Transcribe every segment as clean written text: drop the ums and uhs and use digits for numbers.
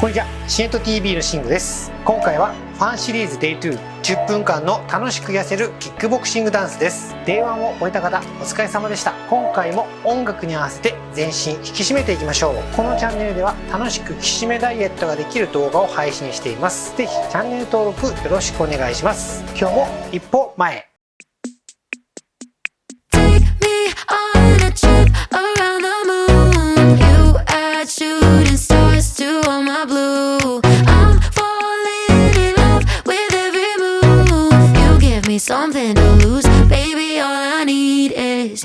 こんにちは、シンエット TV のシングです。今回はFUNシリーズ Day2 10分間の楽しく痩せるキックボクシングダンスです。 Day1 を終えた方お疲れ様でした。今回も音楽に合わせて全身引き締めていきましょう。このチャンネルでは楽しく引き締めダイエットができる動画を配信しています。ぜひチャンネル登録よろしくお願いします。今日も一歩前へ。Something to lose, baby, all I need is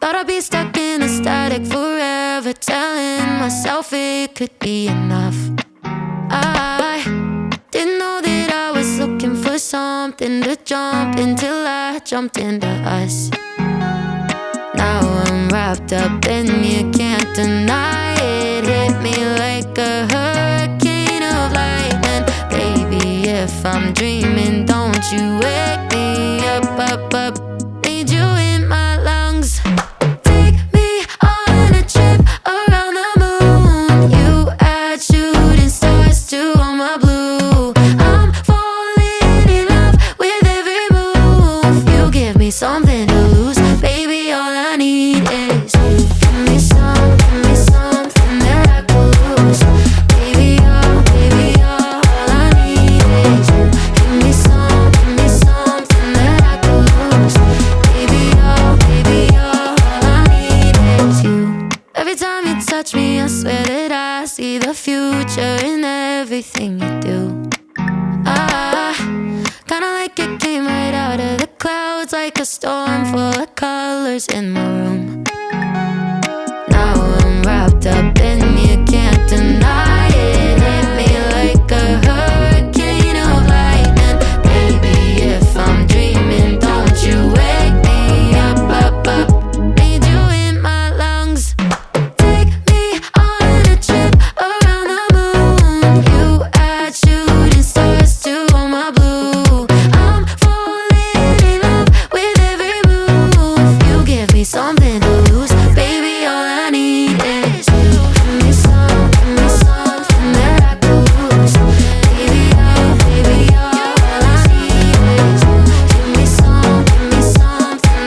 thought I'd be stuck in a static forever, telling myself it could be enough. I didn't know that I was looking for something to jump until I jumped into us. Now I'm wrapped up and you can't deny it. Hit me like a hurricane of lightning, baby, if I'm dreaming, don't you wake me up, up, up. Need you in my lungs. Take me on a trip around the moon. You add shooting stars to all my blue. I'm falling in love with every move. You give me something to lose, baby, all I need is you. Give me something that I could lose. Baby, all I need is you. Give me something that I could lose. Baby, all I need is you. Every time you touch me, I swear that I see the future in everything you do. I kinda like it came right out of the clouds, like a storm full of colors in my room. Now I'm wrapped up and you can't deny it. Hit me like a hurricane of lightning, baby, if I'm dreaming, don't you wake me up, up, up. Need you in my lungs. Take me on a trip around the moon. You add shooting stars to all my blue. I'm falling in love with every move. You give me something to lose, baby, all I need is you. Give me something that I could lose. Baby, all I need is you. Give me something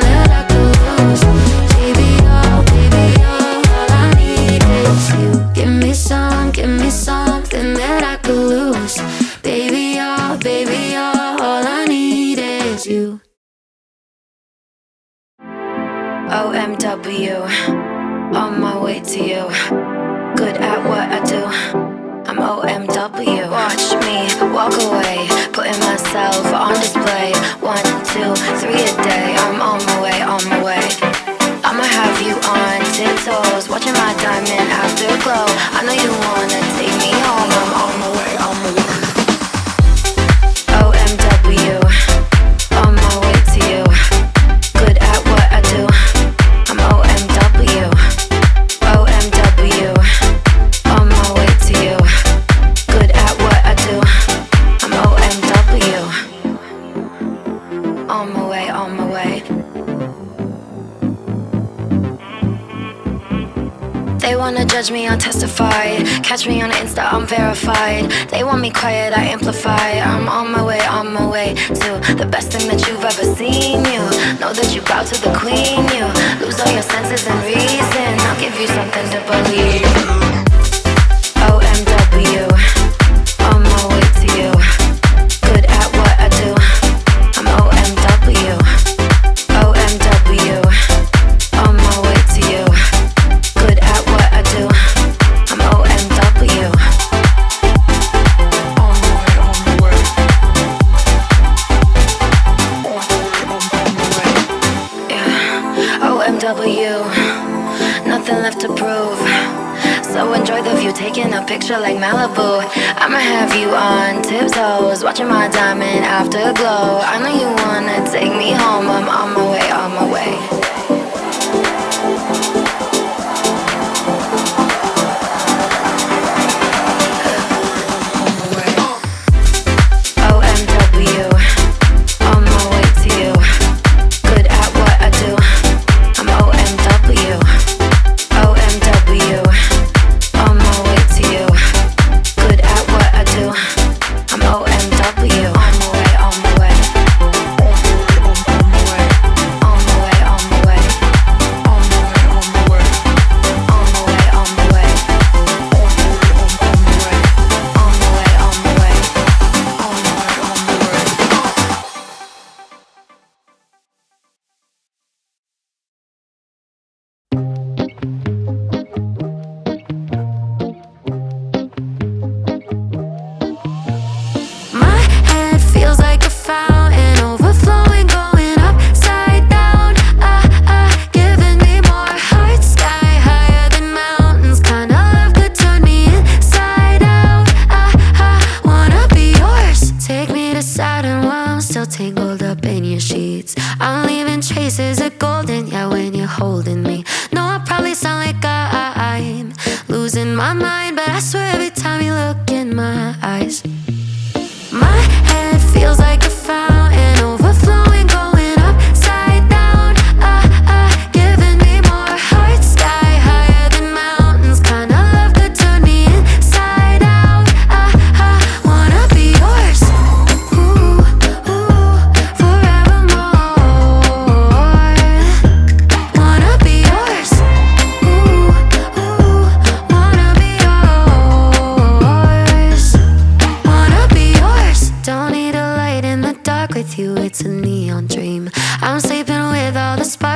that I could lose. Baby, all I need is you. Give me something that I could lose. Baby, all I need is you. OMW, on my way to you. Good at what I do. I'm OMW. Watch me walk away, putting myself on display. 1, 2, 3 a day. I'm on my way, on my way. I'ma have you on tiptoes, watching my diamond afterglow. I know you wanna take me home. I'm on my way, on my way. OMW, on my way to you. Good at what I do. I'm OMW. OMW, on my way to you. Good at what I do. I'm OMW. On my way, on my way. They wanna judge me, I'll testify. Catch me on Insta, I'm verified. They want me quiet, I amplify. I'm on my way to the best thing that you've ever seen. You know that you bow to the queen. You lose all your senses and reason. I'll give you something to believe. OMW, on my way to you. Good at what I do. I'm OMW. OMW, on my way to you. Good at what I do. I'm OMW. On my way, on my way. Yeah, OMW. Nothing left to prove. So enjoy the view, taking a picture like Malibu. I'ma have you on tiptoes, watching my diamond afterglow. I know you wanna take me home. I'm on my way, on my way. OMW, on my way to you. Good at what I do. I'm OMW. OMW, on my way to you. Good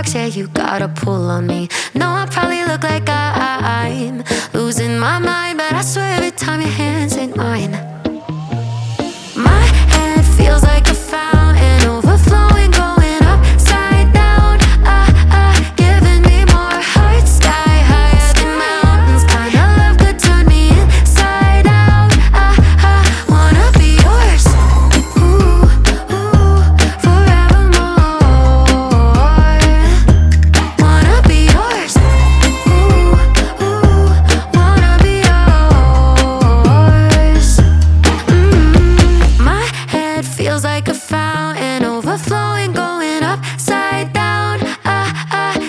box, yeah, you got a pull on me. No, I probably look like I'm losing my mind, but I swear every time your hands hit mine, my head feels like a fountain overflowing, going upside down. Giving me more heart, sky higher than mountains. Kind of love could turn me inside out. Wanna be yours, ooh, ooh, forevermore. Wanna be yours, ooh, ooh, wanna be yours. My head feels like a fountain overflowing, going upside down.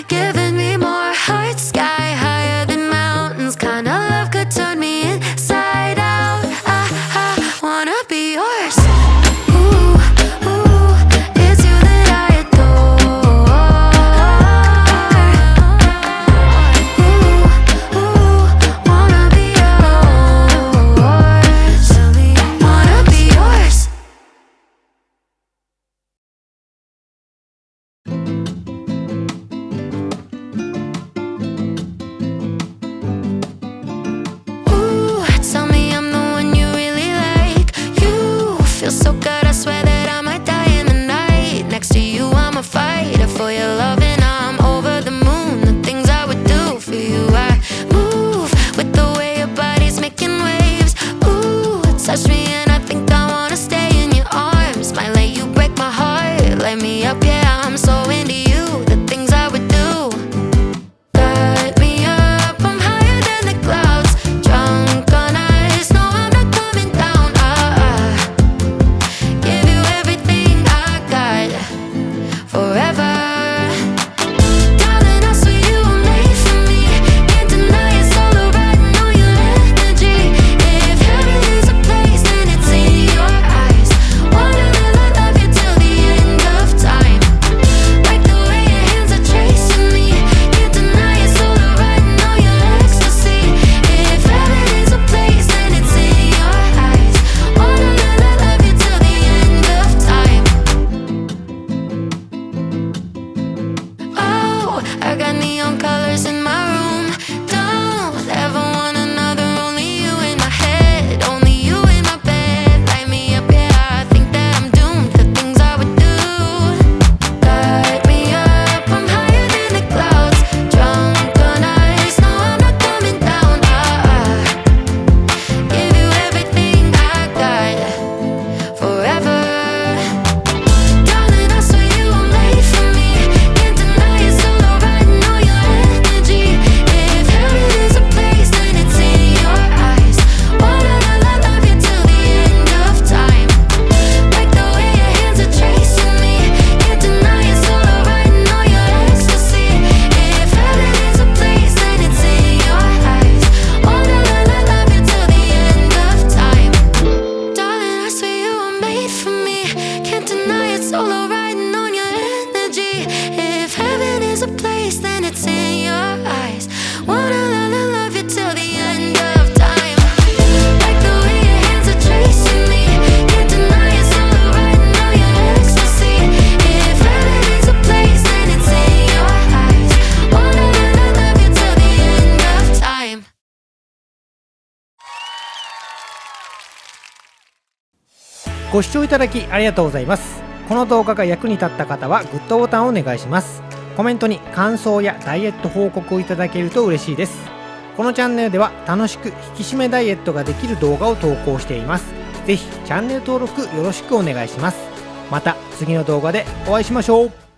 Giving me more heart, sky higher than mountains. Kind of love could turn me inside out. Wanna be yours, ooh, ooh, it's you that I adore. Ooh, ooh, wanna be yours. Wanna be yours. Ooh, tell me I'm the one you really like. You feel so good, I swear that I might die in the night. Next to you, I'm a fighter for your love, and I'm over the moon. The things I would do for you, I move with the way your body's making waves. Ooh, touch me and I think I wanna stay in your arms. Might let you break my heart, light me up, yeah, I'm so into you. The things I would do, light me up, I'm higher than the clouds. Drunk on ice, no, I'm not coming down. Give you everything I got, forever. Darling, I swear you were made for me. Can't deny it's all riding on your energy. If heaven is a place, then it's in your eyes. Wanna love you till the end of time. Like the way your hands are tracing me. Can't deny it's all riding on your ecstasy. If heaven is a place, then it's in your eyes. Wanna love you till the end of time. Oh, I got neon colors in my room. Don't ever want another, only you in my head, only you in my bed. Light me up, yeah, I think that I'm doomed. The things I would do, light me up, I'm higher than the clouds. Drunk on ice, no, I'm not coming down. Give you everything I got, forever. Darling, I swear you were made for me. Can't deny it's all riding on your energy. If heaven is a place, then it's in your eyes. Wanna love you till the end of time. Like the way your hands are tracing me. Can't deny it's all riding on your ecstasy. If heaven is a place, then it's in your eyes. Wanna love you till the end of time. Darling, I swear you were made for me. Can't deny it's all riding on your energy. If heaven is a place, then it's in your eyes. Wanna love you till the end of time. Like the way your hands are tracing me. Can't deny it's all riding on your ecstasy. If heaven is a place, then it's in your eyes. Wanna love you till the end of time. ご視聴いただきありがとうございます。この動画が役に立った方はグッドボタンをお願いします。コメントに感想やダイエット報告をいただけると嬉しいです。このチャンネルでは楽しく引き締めダイエットができる動画を投稿しています。ぜひチャンネル登録よろしくお願いします。また次の動画でお会いしましょう。